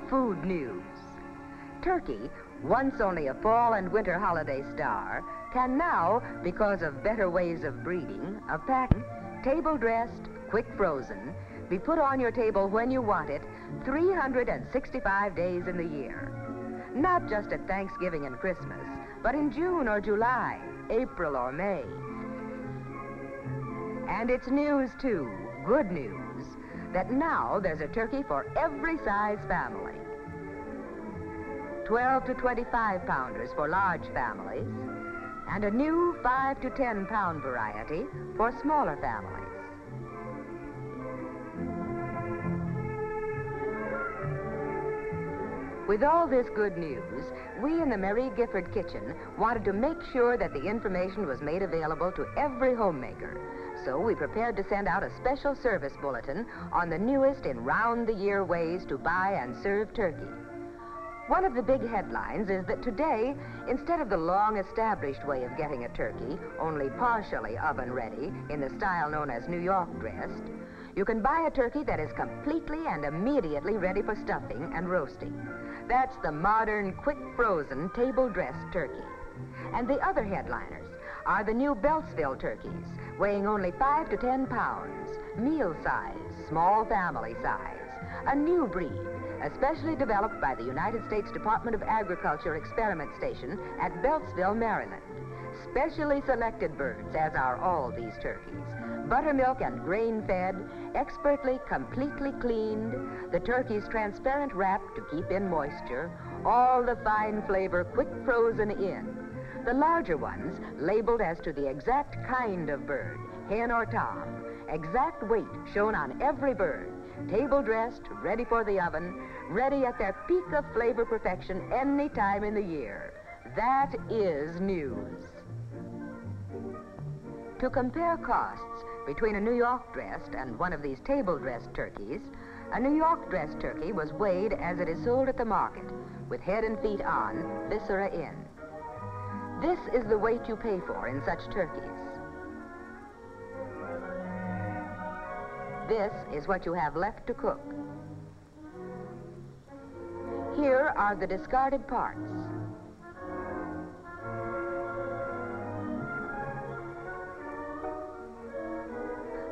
food news. Turkey, once only a fall and winter holiday star, can now, because of better ways of breeding, of packing, table-dressed, quick frozen, be put on your table when you want it, 365 days in the year. Not just at Thanksgiving and Christmas, but in June or July, April or May. And it's news, too, good news, that now there's a turkey for every size family. 12 to 25 pounders for large families, and a new 5 to 10 pound variety for smaller families. With all this good news, we in the Marie Gifford kitchen wanted to make sure that the information was made available to every homemaker. So we prepared to send out a special service bulletin on the newest in round-the-year ways to buy and serve turkey. One of the big headlines is that today, instead of the long-established way of getting a turkey, only partially oven-ready, in the style known as New York dressed, you can buy a turkey that is completely and immediately ready for stuffing and roasting. That's the modern, quick-frozen, table-dressed turkey. And the other headliners are the new Beltsville turkeys, weighing only 5 to 10 pounds, meal size, small family size, a new breed, especially developed by the United States Department of Agriculture Experiment Station at Beltsville, Maryland. Specially selected birds, as are all these turkeys. Buttermilk and grain-fed, expertly, completely cleaned, the turkey's transparent wrap to keep in moisture, all the fine flavor quick frozen in. The larger ones labeled as to the exact kind of bird, hen or tom, exact weight shown on every bird, table dressed, ready for the oven, ready at their peak of flavor perfection any time in the year. That is news. To compare costs between a New York dressed and one of these table dressed turkeys, a New York dressed turkey was weighed as it is sold at the market, with head and feet on, viscera in. This is the weight you pay for in such turkeys. This is what you have left to cook. Here are the discarded parts.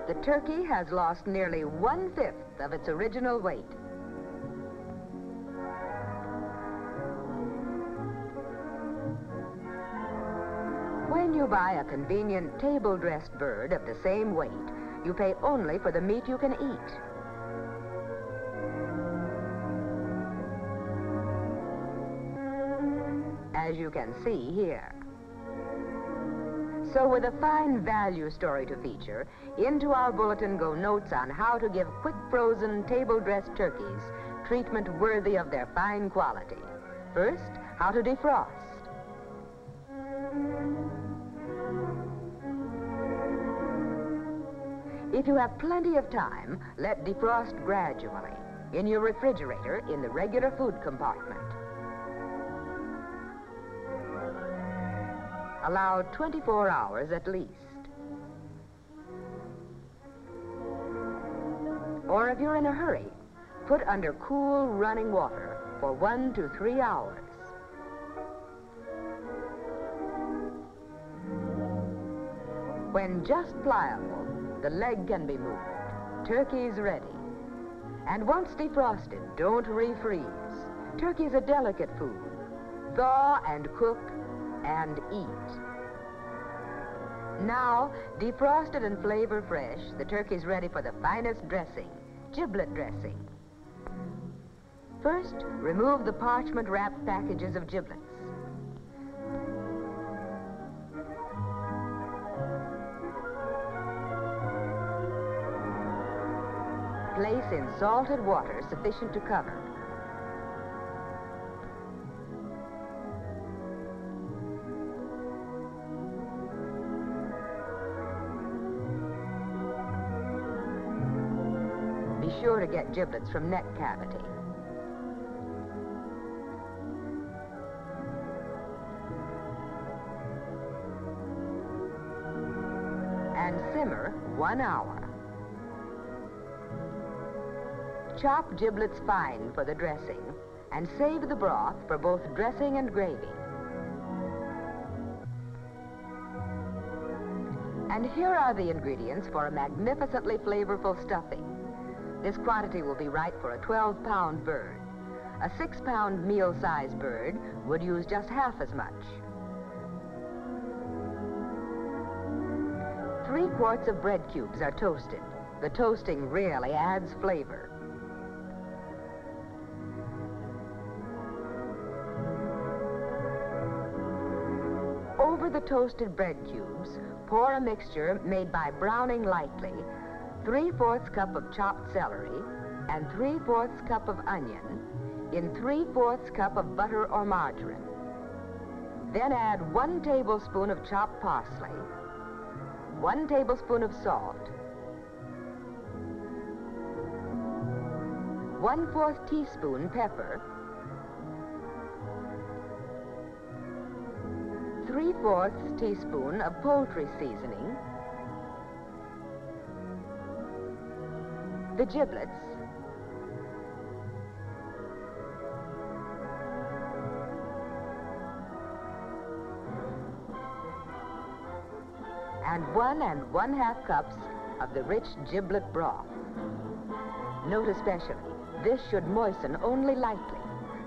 The turkey has lost nearly 1/5 of its original weight. When you buy a convenient table-dressed bird of the same weight, you pay only for the meat you can eat. As you can see here. So with a fine value story to feature, into our bulletin go notes on how to give quick frozen table-dressed turkeys treatment worthy of their fine quality. First, how to defrost. If you have plenty of time, let defrost gradually in your refrigerator in the regular food compartment. Allow 24 hours at least. Or if you're in a hurry, put under cool running water for 1 to 3 hours. When just pliable, the leg can be moved. Turkey's ready. And once defrosted, don't refreeze. Turkey's a delicate food. Thaw and cook and eat. Now, defrosted and flavor fresh, the turkey's ready for the finest dressing, giblet dressing. First, remove the parchment wrapped packages of giblets. Place in salted water sufficient to cover. Be sure to get giblets from neck cavity. And simmer 1 hour. Chop giblets fine for the dressing and save the broth for both dressing and gravy. And here are the ingredients for a magnificently flavorful stuffing. This quantity will be right for a 12-pound bird. A 6-pound meal-sized bird would use just half as much. 3 quarts of bread cubes are toasted. The toasting really adds flavor. Over the toasted bread cubes, pour a mixture made by browning lightly 3/4 cup of chopped celery and 3/4 cup of onion in 3/4 cup of butter or margarine. Then add 1 tablespoon of chopped parsley, 1 tablespoon of salt, 1/4 teaspoon pepper, 3/4 teaspoon of poultry seasoning, the giblets, and 1 1/2 cups of the rich giblet broth. Note especially, this should moisten only lightly,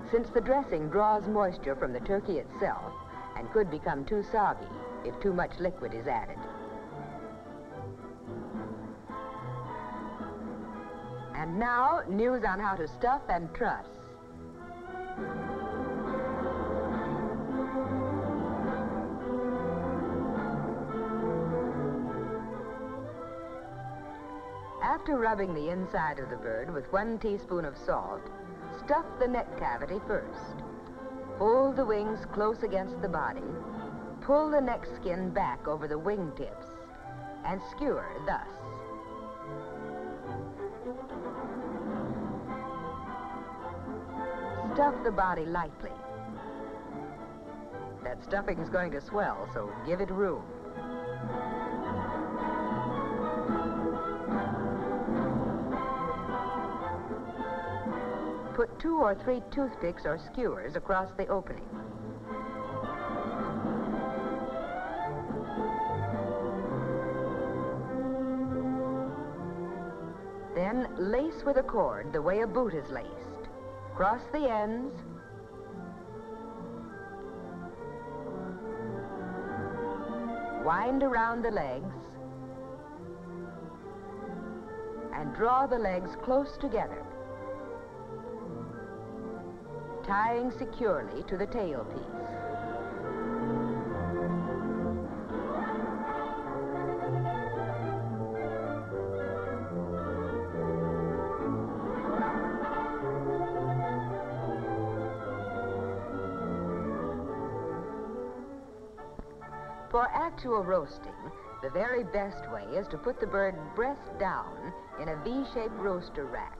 since the dressing draws moisture from the turkey itself and could become too soggy if too much liquid is added. And now, news on how to stuff and truss. After rubbing the inside of the bird with 1 teaspoon of salt, stuff the neck cavity first. Hold the wings close against the body, pull the neck skin back over the wing tips, and skewer thus. Stuff the body lightly. That stuffing is going to swell, so give it room. Put 2 or 3 toothpicks or skewers across the opening. Then lace with a cord the way a boot is laced. Cross the ends. Wind around the legs. And draw the legs close together, tying securely to the tailpiece. For actual roasting, the very best way is to put the bird breast down in a V-shaped roaster rack.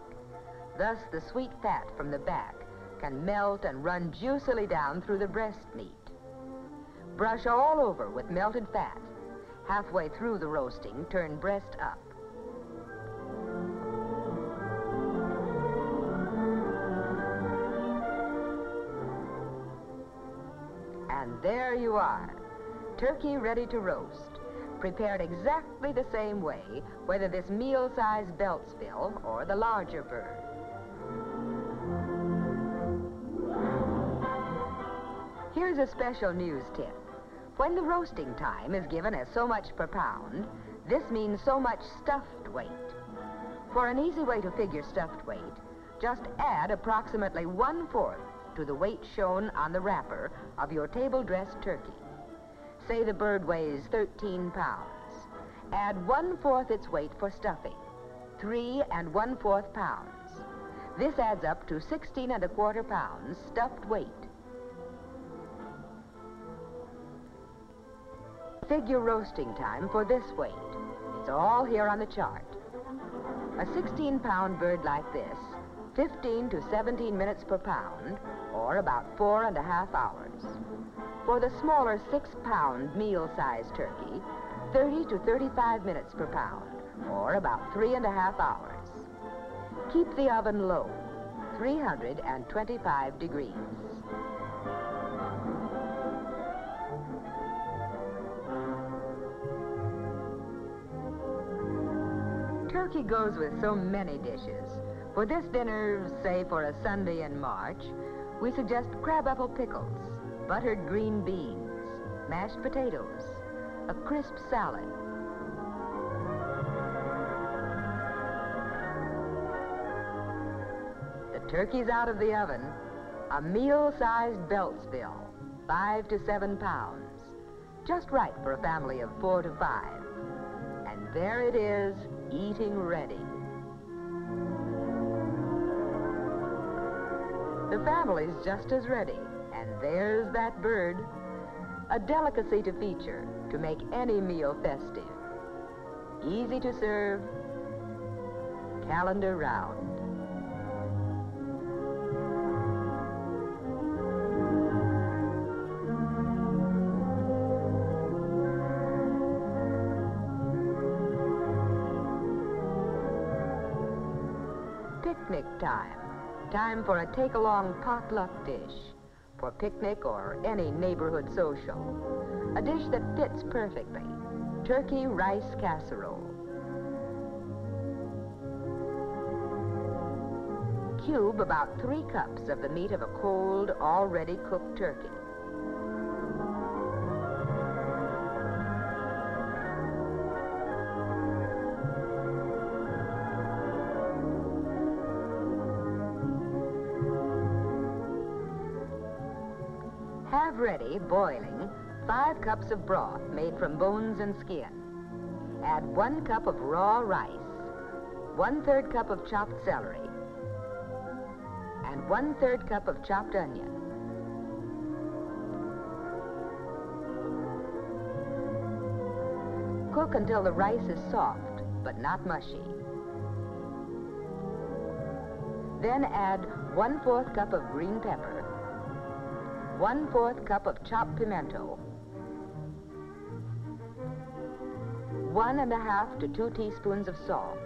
Thus, the sweet fat from the back can melt and run juicily down through the breast meat. Brush all over with melted fat. Halfway through the roasting, turn breast up. And there you are, turkey ready to roast, prepared exactly the same way, whether this meal-sized Beltsville or the larger bird. Here's a special news tip. When the roasting time is given as so much per pound, this means so much stuffed weight. For an easy way to figure stuffed weight, just add approximately 1/4 to the weight shown on the wrapper of your table-dressed turkey. Say the bird weighs 13 pounds. Add 1/4 its weight for stuffing, 3 1/4 pounds. This adds up to 16 1/4 pounds stuffed weight. Figure roasting time for this weight. It's all here on the chart. A 16-pound bird like this, 15 to 17 minutes per pound, or about 4 1/2 hours. For the smaller 6-pound meal-sized turkey, 30 to 35 minutes per pound, or about 3 1/2 hours. Keep the oven low, 325 degrees. Turkey goes with so many dishes. For this dinner, say for a Sunday in March, we suggest crabapple pickles, buttered green beans, mashed potatoes, a crisp salad. The turkey's out of the oven, a meal-sized Beltsville, 5 to 7 pounds, just right for a family of 4 to 5. And there it is, eating ready. The family's just as ready, and there's that bird. A delicacy to feature to make any meal festive. Easy to serve, calendar round. Picnic time. Time for a take-along potluck dish. For picnic or any neighborhood social. A dish that fits perfectly. Turkey rice casserole. Cube about 3 cups of the meat of a cold, already cooked turkey. Have ready, boiling, 5 cups of broth made from bones and skin. Add 1 cup of raw rice, 1/3 cup of chopped celery, and 1/3 cup of chopped onion. Cook until the rice is soft, but not mushy. Then add 1/4 cup of green pepper, 1/4 cup of chopped pimento, 1½ to 2 teaspoons of salt,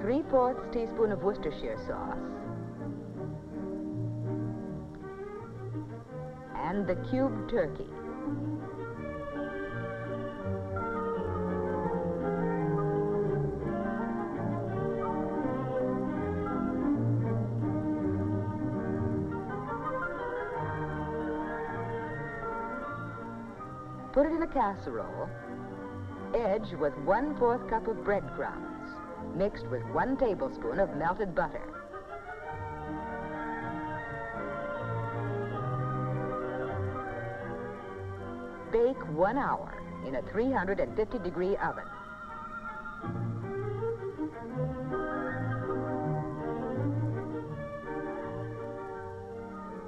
3/4 teaspoon of Worcestershire sauce, and the cubed turkey. Put it in a casserole, edge with 1/4 cup of breadcrumbs, mixed with 1 tablespoon of melted butter. Bake 1 hour in a 350-degree oven.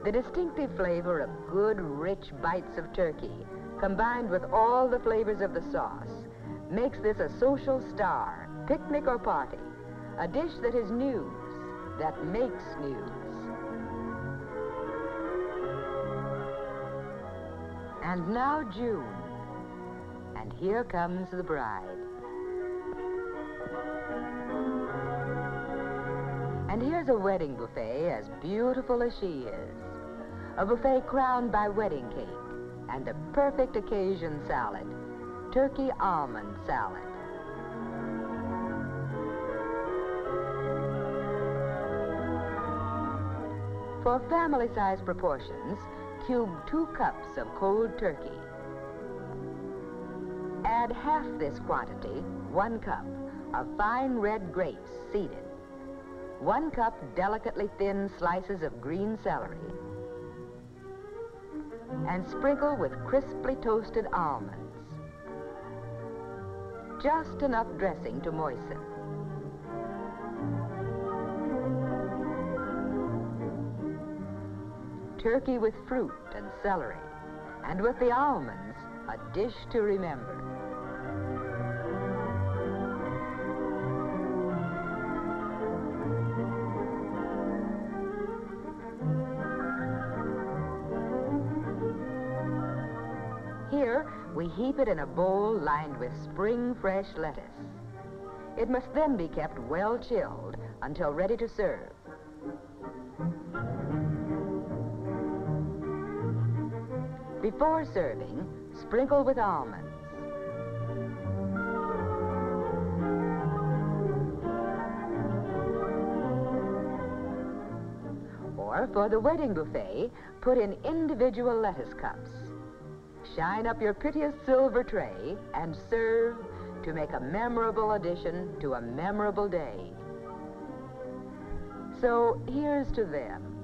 The distinctive flavor of good, rich bites of turkey, combined with all the flavors of the sauce, makes this a social star, picnic or party, a dish that is news, that makes news. And now June, and here comes the bride. And here's a wedding buffet as beautiful as she is. A buffet crowned by wedding cake and a perfect occasion salad, turkey almond salad. For family-size proportions, cube 2 cups of cold turkey. Add half this quantity, 1 cup, of fine red grapes seeded, 1 cup delicately thin slices of green celery, and sprinkle with crisply toasted almonds. Just enough dressing to moisten. Turkey with fruit and celery, and with the almonds, a dish to remember. Here, we heap it in a bowl lined with spring fresh lettuce. It must then be kept well chilled until ready to serve. Before serving, sprinkle with almonds. Or for the wedding buffet, put in individual lettuce cups. Shine up your prettiest silver tray and serve to make a memorable addition to a memorable day. So here's to them.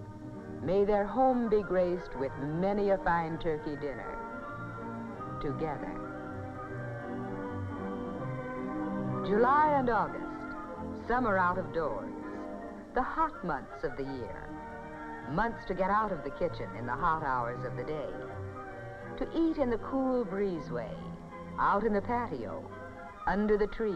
May their home be graced with many a fine turkey dinner together. July and August, summer out of doors, the hot months of the year. Months to get out of the kitchen in the hot hours of the day. To eat in the cool breezeway, out in the patio, under the trees.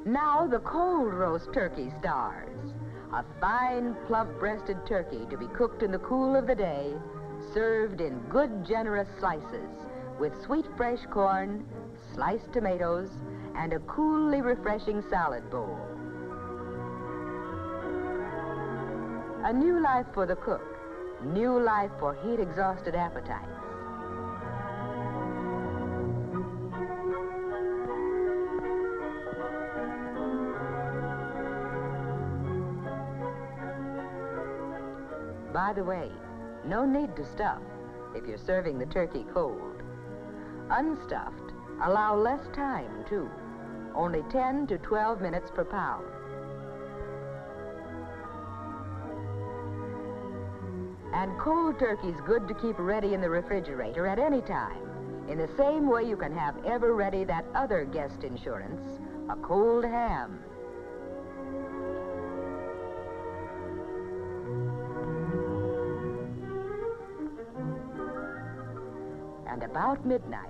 Now the cold roast turkey stars. A fine, plump-breasted turkey to be cooked in the cool of the day, served in good, generous slices with sweet, fresh corn, sliced tomatoes, and a coolly refreshing salad bowl. A new life for the cook, new life for heat-exhausted appetites. By the way, no need to stuff if you're serving the turkey cold. Unstuffed, allow less time, too. Only 10 to 12 minutes per pound. And cold turkey's good to keep ready in the refrigerator at any time, in the same way you can have ever ready that other guest insurance, a cold ham. And about midnight,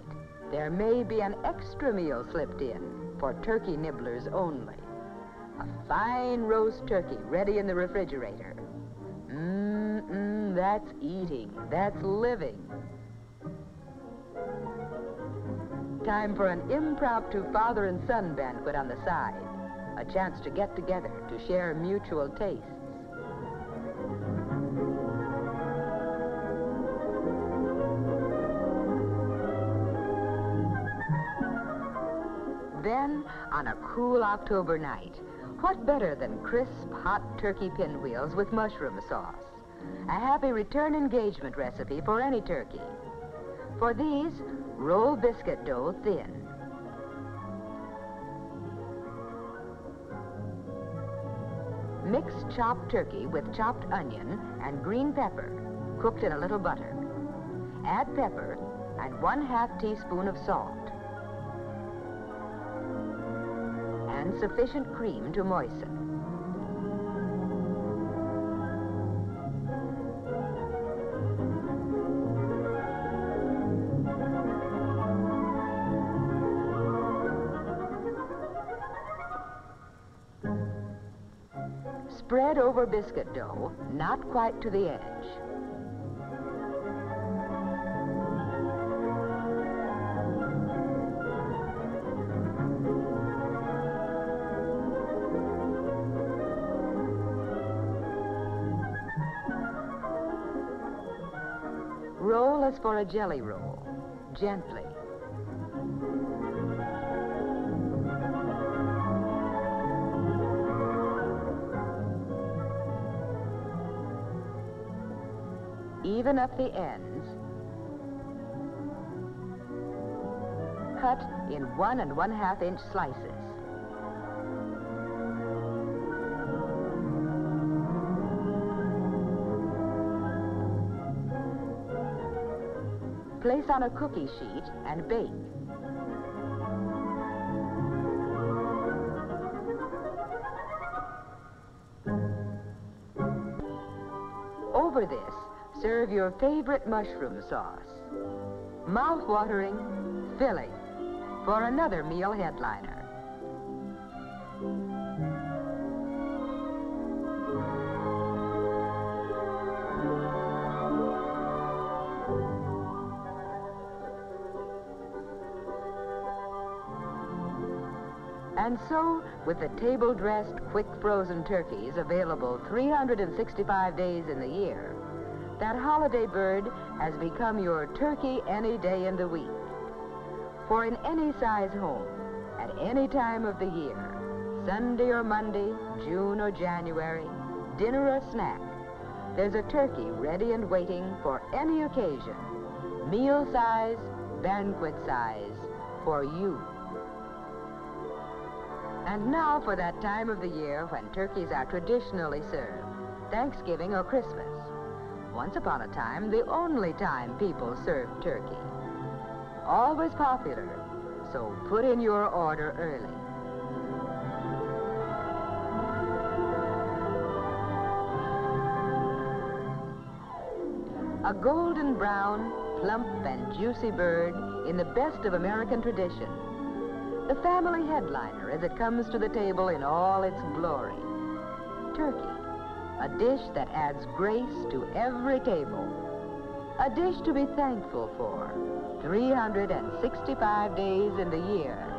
there may be an extra meal slipped in for turkey nibblers only. A fine roast turkey ready in the refrigerator. That's eating. That's living. Time for an impromptu father and son banquet on the side. A chance to get together to share mutual tastes. Then, on a cool October night, what better than crisp, hot turkey pinwheels with mushroom sauce? A happy return engagement recipe for any turkey. For these, roll biscuit dough thin. Mix chopped turkey with chopped onion and green pepper, cooked in a little butter. Add pepper and 1/2 teaspoon of salt. And sufficient cream to moisten. Spread over biscuit dough, not quite to the edge. Roll as for a jelly roll, gently. Even up the ends. Cut in 1 1/2 inch slices. Place on a cookie sheet and bake. Over this, serve your favorite mushroom sauce. Mouth-watering, filling, for another meal headliner. And so, with the table-dressed, quick-frozen turkeys available 365 days in the year, that holiday bird has become your turkey any day in the week. For in any size home, at any time of the year, Sunday or Monday, June or January, dinner or snack, there's a turkey ready and waiting for any occasion, meal size, banquet size, for you. And now for that time of the year when turkeys are traditionally served, Thanksgiving or Christmas. Once upon a time, the only time people served turkey. Always popular, so put in your order early. A golden brown, plump and juicy bird in the best of American tradition. The family headliner as it comes to the table in all its glory. Turkey, a dish that adds grace to every table. A dish to be thankful for 365 days in the year.